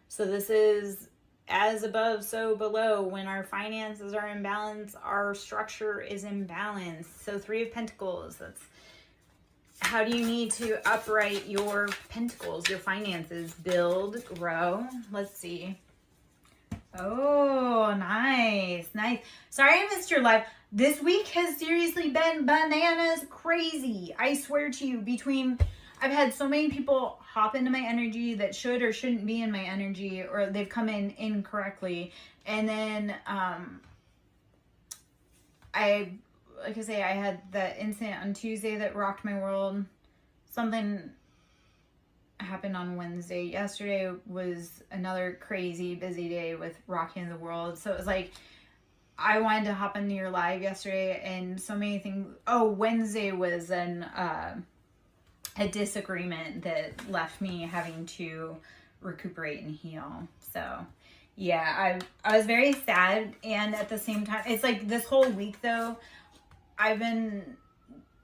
So this is as above, so below. When our finances are imbalanced, our structure is imbalanced. So Three of Pentacles, that's how do you need to upright your pentacles, your finances, build, grow? Let's see. Oh, nice. Sorry I missed your live. This week has seriously been bananas crazy. I swear to you, I've had so many people hop into my energy that should or shouldn't be in my energy, or they've come in incorrectly. And then, like I say, I had that incident on Tuesday that rocked my world. Something happened on Wednesday. Yesterday was another crazy busy day with rocking the world. So it was like, I wanted to hop into your live yesterday and so many things. Oh, Wednesday was a disagreement that left me having to recuperate and heal. So yeah, I was very sad. And at the same time, it's like this whole week though, I've been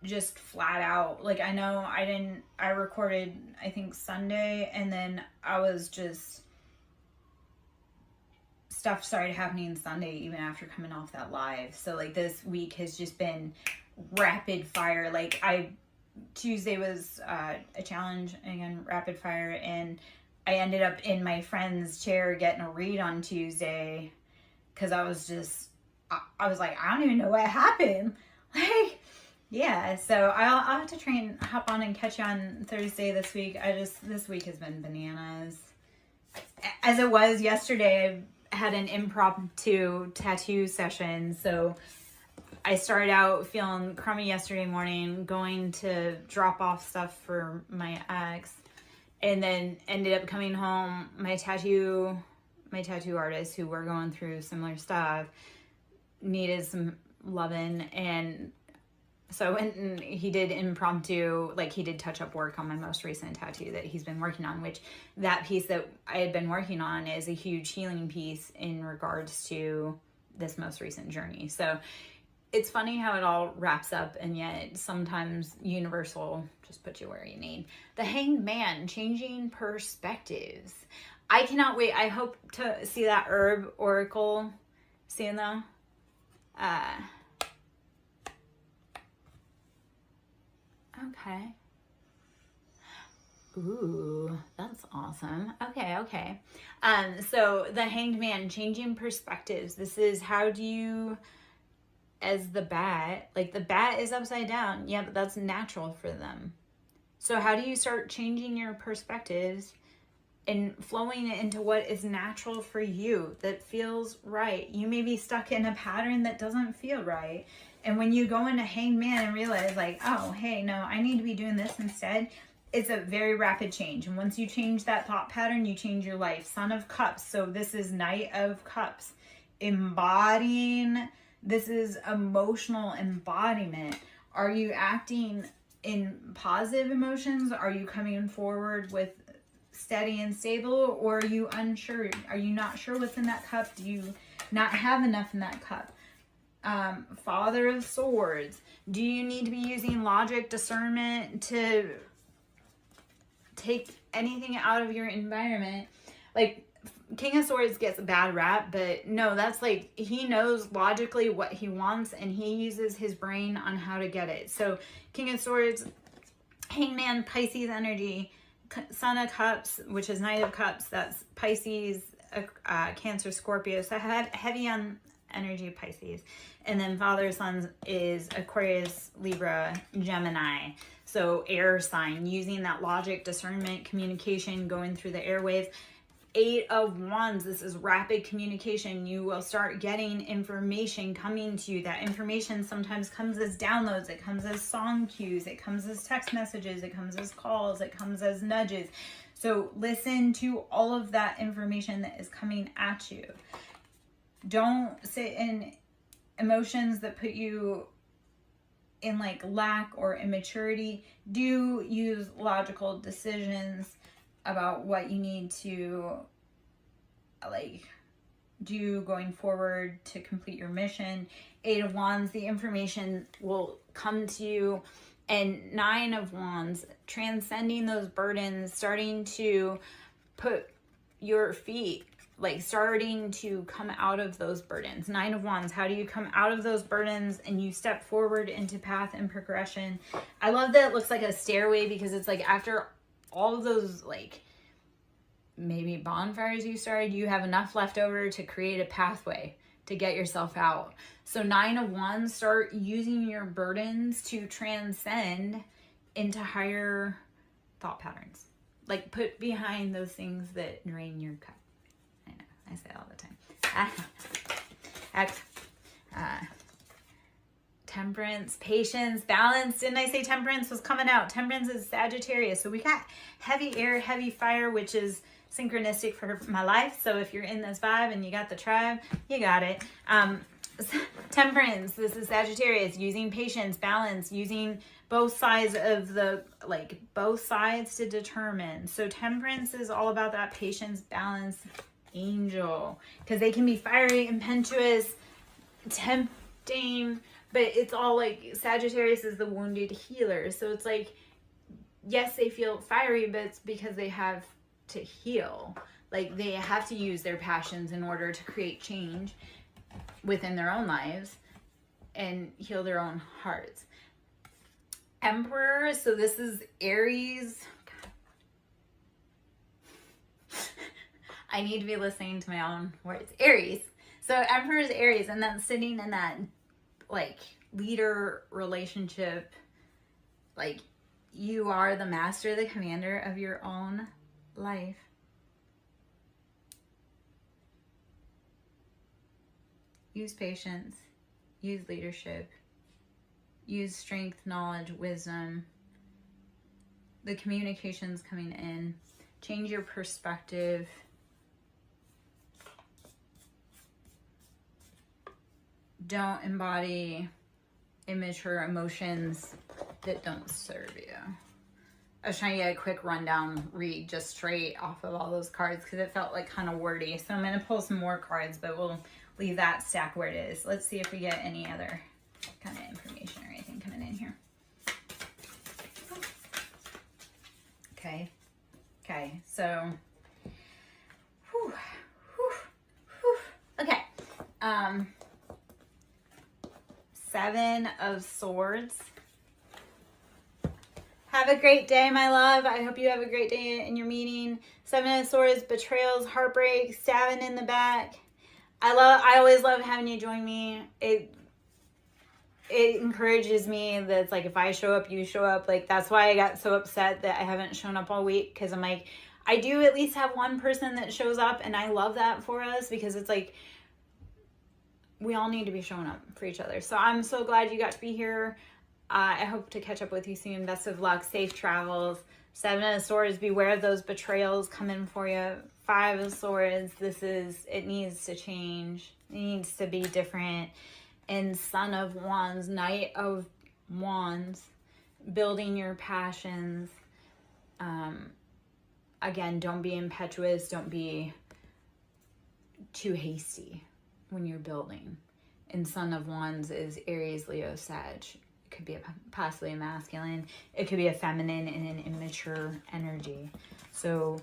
just flat out. Like, I know I recorded, I think Sunday, and then I was just stuff started happening Sunday, even after coming off that live. So like this week has just been rapid fire. Like Tuesday was a challenge, again, rapid fire, and I ended up in my friend's chair getting a read on Tuesday because I was like, I don't even know what happened. Like, yeah, so I'll have to hop on and catch you on Thursday this week. This week has been bananas. As it was yesterday, I had an impromptu tattoo session, so I started out feeling crummy yesterday morning, going to drop off stuff for my ex, and then ended up coming home. My tattoo artist, who were going through similar stuff, needed some loving, and so I went and he did impromptu, like he did touch-up work on my most recent tattoo that he's been working on, which that piece that I had been working on is a huge healing piece in regards to this most recent journey. So it's funny how it all wraps up, and yet sometimes universal just puts you where you need. The Hanged Man, changing perspectives. I cannot wait. I hope to see that herb oracle soon though. Okay. Ooh, that's awesome. Okay. So the Hanged Man, changing perspectives. This is how do you, as the bat, like the bat is upside down. Yeah, but that's natural for them. So how do you start changing your perspectives and flowing it into what is natural for you, that feels right? You may be stuck in a pattern that doesn't feel right. And when you go into Hanged Man and realize like, oh, hey, no, I need to be doing this instead, it's a very rapid change. And once you change that thought pattern, you change your life. Son of Cups. So this is Knight of Cups. Embodying, this is emotional embodiment. Are you acting in positive emotions? Are you coming forward with steady and stable? Or are you unsure? Are you not sure what's in that cup? Do you not have enough in that cup? Father of Swords. Do you need to be using logic, discernment to take anything out of your environment? Like King of Swords gets a bad rap, but no, that's like he knows logically what he wants and he uses his brain on how to get it. So King of Swords, Hangman, Pisces energy, Son of Cups, which is Knight of Cups, that's Pisces, Cancer, Scorpio. So I have heavy on energy of Pisces. And then Father Sons is Aquarius, Libra, Gemini. So air sign, using that logic, discernment, communication, going through the airwaves. 8 of Wands, this is rapid communication. You will start getting information coming to you. That information sometimes comes as downloads. It comes as song cues. It comes as text messages. It comes as calls. It comes as nudges. So listen to all of that information that is coming at you. Don't sit in emotions that put you in like lack or immaturity. Do use logical decisions about what you need to like do going forward to complete your mission. 8 of Wands, the information will come to you. And 9 of Wands, transcending those burdens, starting to put your feet, like starting to come out of those burdens. 9 of Wands, how do you come out of those burdens and you step forward into path and progression? I love that it looks like a stairway because it's like after all of those like maybe bonfires you started, you have enough left over to create a pathway to get yourself out. So 9 of Wands, start using your burdens to transcend into higher thought patterns. Like put behind those things that drain your cup. I know, I say it all the time. Temperance, patience, balance. Didn't I say temperance was coming out? Temperance is Sagittarius. So we got heavy air, heavy fire, which is synchronistic for my life. So if you're in this vibe and you got the tribe, you got it. Temperance, this is Sagittarius, using patience, balance, using both sides of the, like both sides to determine. So temperance is all about that patience, balance, angel, because they can be fiery, impetuous, tempting, but it's all like Sagittarius is the wounded healer. So it's like, yes, they feel fiery, but it's because they have to heal. Like, they have to use their passions in order to create change within their own lives and heal their own hearts. Emperor, so this is Aries. I need to be listening to my own words. Aries. So Emperor is Aries, and that's sitting in that, like, leader relationship. Like, you are the master, the commander of your own life. Use patience. Use leadership. Use strength, knowledge, wisdom. The communication's coming in. Change your perspective. Don't embody immature emotions that don't serve you. I was trying to get a quick rundown read just straight off of all those cards because it felt like kind of wordy. So I'm going to pull some more cards, but we'll leave that stack where it is. Let's see if we get any other kind of information or anything coming in here. Okay, so okay. 7 of Swords. Have a great day, my love. I hope you have a great day in your meeting. 7 of Swords, betrayals, heartbreak, stabbing in the back. I always love having you join me. It encourages me that it's like, if I show up, you show up. Like, that's why I got so upset that I haven't shown up all week, because I'm like, I do at least have one person that shows up, and I love that for us, because it's like, we all need to be showing up for each other. So I'm so glad you got to be here. I hope to catch up with you soon. Best of luck. Safe travels. 7 of Swords, beware of those betrayals coming for you. 5 of Swords, it needs to change. It needs to be different. And Son of Wands, Knight of Wands, building your passions. Again, don't be impetuous. Don't be too hasty when you're building. And Son of Wands is Aries, Leo, Sag. It could be possibly a masculine. It could be a feminine and an immature energy. So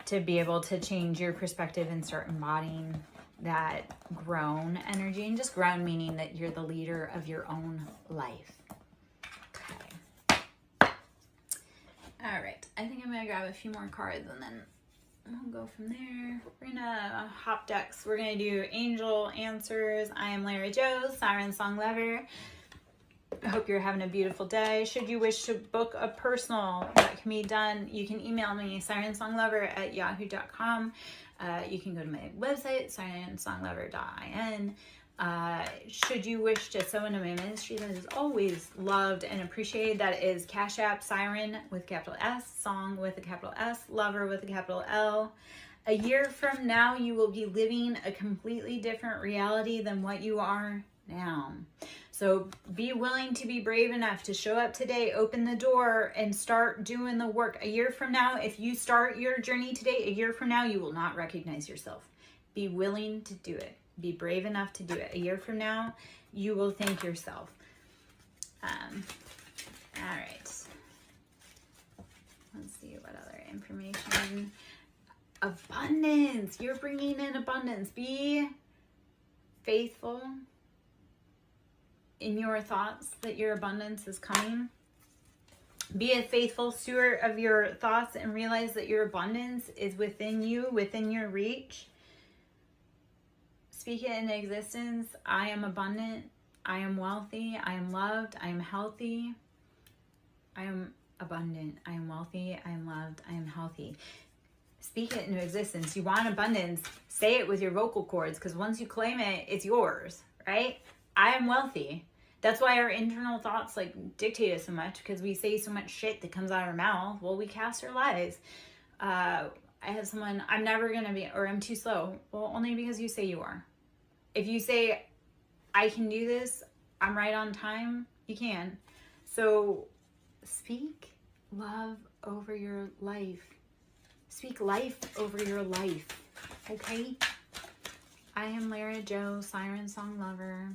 to be able to change your perspective and start embodying that grown energy, and just grown meaning that you're the leader of your own life. Okay. All right. I think I'm going to grab a few more cards and then we'll go from there. We're going to hop decks. We're going to do Angel Answers. I am Lara Joe, SirenSong Lover. I hope you're having a beautiful day. Should you wish to book a personal, that can be done. You can email me, sirensonglover@yahoo.com. You can go to my website, sirensonglover.in. Should you wish to sow into my ministry, that is always loved and appreciated. That is Cash App, Siren with a capital S, Song with a capital S, Lover with a capital L. A year from now, you will be living a completely different reality than what you are now. So be willing to be brave enough to show up today, open the door, and start doing the work. A year from now, if you start your journey today, a year from now, you will not recognize yourself. Be willing to do it. Be brave enough to do it. A year from now, you will thank yourself. All right. Let's see what other information. Abundance. You're bringing in abundance. Be faithful in your thoughts that your abundance is coming. Be a faithful steward of your thoughts and realize that your abundance is within you, within your reach. Speak it into existence. I am abundant. I am wealthy. I am loved. I am healthy. I am abundant. I am wealthy. I am loved. I am healthy. Speak it into existence. You want abundance, say it with your vocal cords, because once you claim it, it's yours, right? I am wealthy. That's why our internal thoughts like dictate us so much, because we say so much shit that comes out of our mouth. Well, we cast our lies. I had someone, I'm never going to be, or I'm too slow. Well, only because you say you are. If you say, I can do this, I'm right on time, you can. So speak love over your life. Speak life over your life, okay? I am Lara Joe, SirenSong Lover.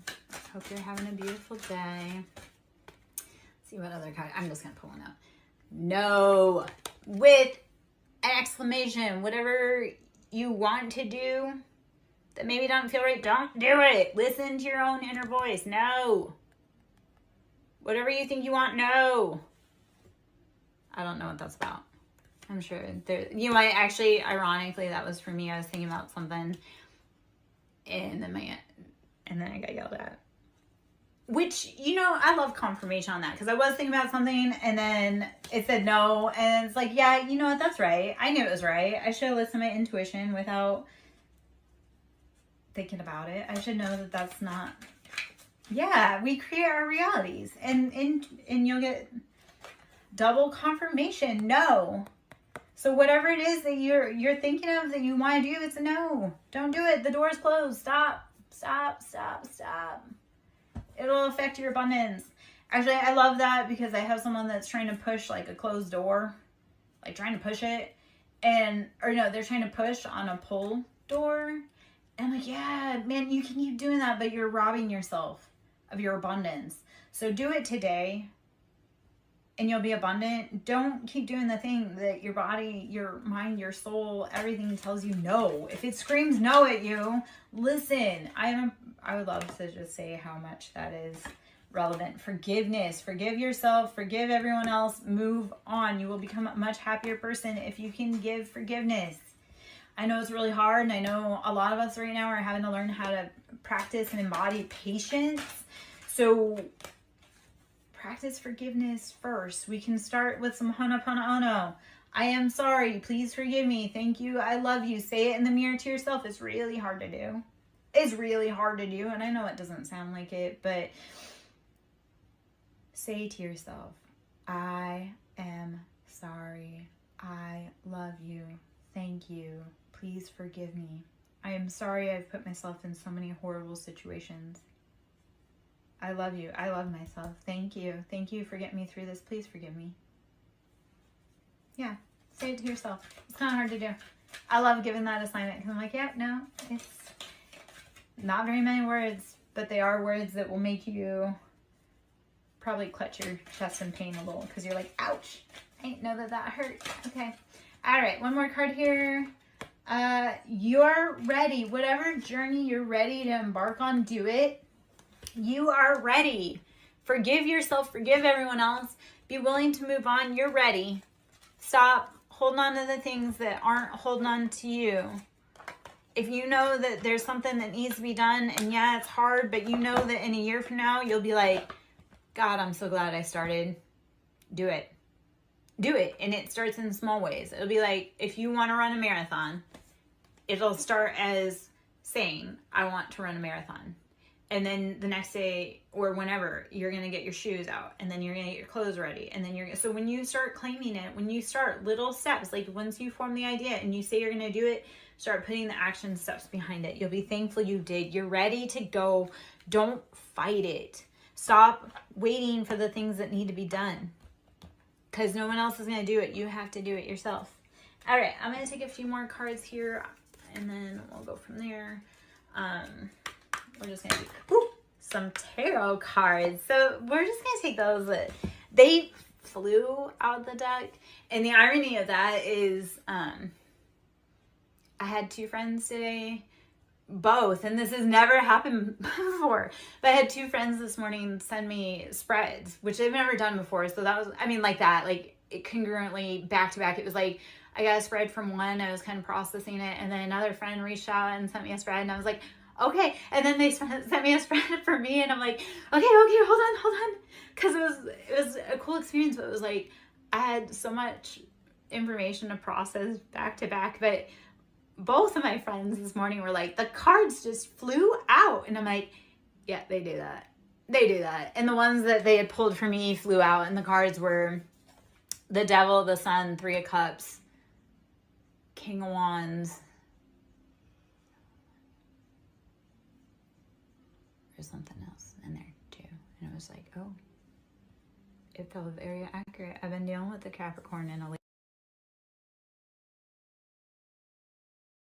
Hope you're having a beautiful day. Let's see what other card. I'm just going to pull one out. No, with an exclamation, whatever you want to do that maybe don't feel right, don't do it. Listen to your own inner voice. No. Whatever you think you want, no. I don't know what that's about. I'm sure there, you might actually, ironically, that was for me. I was thinking about something and then I got yelled at. Which, you know, I love confirmation on that because I was thinking about something and then it said no. And it's like, yeah, you know what? That's right. I knew it was right. I should have listened to my intuition without thinking about it. I should know that that's not. Yeah, we create our realities and you'll get double confirmation. No. So whatever it is that you're thinking of that you want to do, it's a no. Don't do it. The door's closed. Stop. Stop. Stop. Stop. It'll affect your abundance. Actually, I love that because I have someone that's trying to push like a closed door, like trying to push it, or no, they're trying to push on a pull door. And I'm like, yeah, man, you can keep doing that, but you're robbing yourself of your abundance. So do it today and you'll be abundant. Don't keep doing the thing that your body, your mind, your soul, everything tells you no. If it screams no at you, listen. I would love to just say how much that is relevant. Forgiveness. Forgive yourself. Forgive everyone else. Move on. You will become a much happier person if you can give forgiveness. I know it's really hard, and I know a lot of us right now are having to learn how to practice and embody patience. So practice forgiveness first. We can start with some Ho'oponopono. I am sorry. Please forgive me. Thank you. I love you. Say it in the mirror to yourself. It's really hard to do. It's really hard to do, and I know it doesn't sound like it, but say to yourself, I am sorry. I love you. Thank you. Please forgive me. I am sorry I've put myself in so many horrible situations. I love you. I love myself. Thank you. Thank you for getting me through this. Please forgive me. Yeah, say it to yourself. It's not hard to do. I love giving that assignment because I'm like, yeah, no, it's not very many words, but they are words that will make you probably clutch your chest in pain a little because you're like, ouch, I didn't know that hurt. Okay. All right, one more card here. You're ready. Whatever journey you're ready to embark on, do it. You are ready. Forgive yourself. Forgive everyone else. Be willing to move on. You're ready. Stop holding on to the things that aren't holding on to you. If you know that there's something that needs to be done, and yeah, it's hard, but you know that in a year from now, you'll be like, God, I'm so glad I started. Do it. Do it. And it starts in small ways. It'll be like, if you want to run a marathon, it'll start as saying, I want to run a marathon. And then the next day or whenever, you're going to get your shoes out, and then you're going to get your clothes ready. And then so when you start claiming it, when you start little steps, like once you form the idea and you say you're going to do it, start putting the action steps behind it. You'll be thankful you did. You're ready to go. Don't fight it. Stop waiting for the things that need to be done because no one else is going to do it. You have to do it yourself. All right, I'm going to take a few more cards here and then we'll go from there. We're just going to do some tarot cards. So we're just going to take those. They flew out the deck. And the irony of that is I had two friends today, both, and this has never happened before, but I had two friends this morning send me spreads, which they've never done before. So that was, I mean, like that, like it congruently back to back. It was like, I got a spread from one, I was kind of processing it, and then another friend reached out and sent me a spread, and I was like, okay. And then they sent me a spread for me, and I'm like, okay, hold on. Because it was a cool experience, but it was like, I had so much information to process back to back, but both of my friends this morning were like, the cards just flew out. And I'm like, yeah, they do that. They do that. And the ones that they had pulled for me flew out, and the cards were the Devil, the Sun, Three of Cups, King of Wands. There's something else in there too. And it was like, oh, it felt very accurate. I've been dealing with the Capricorn in a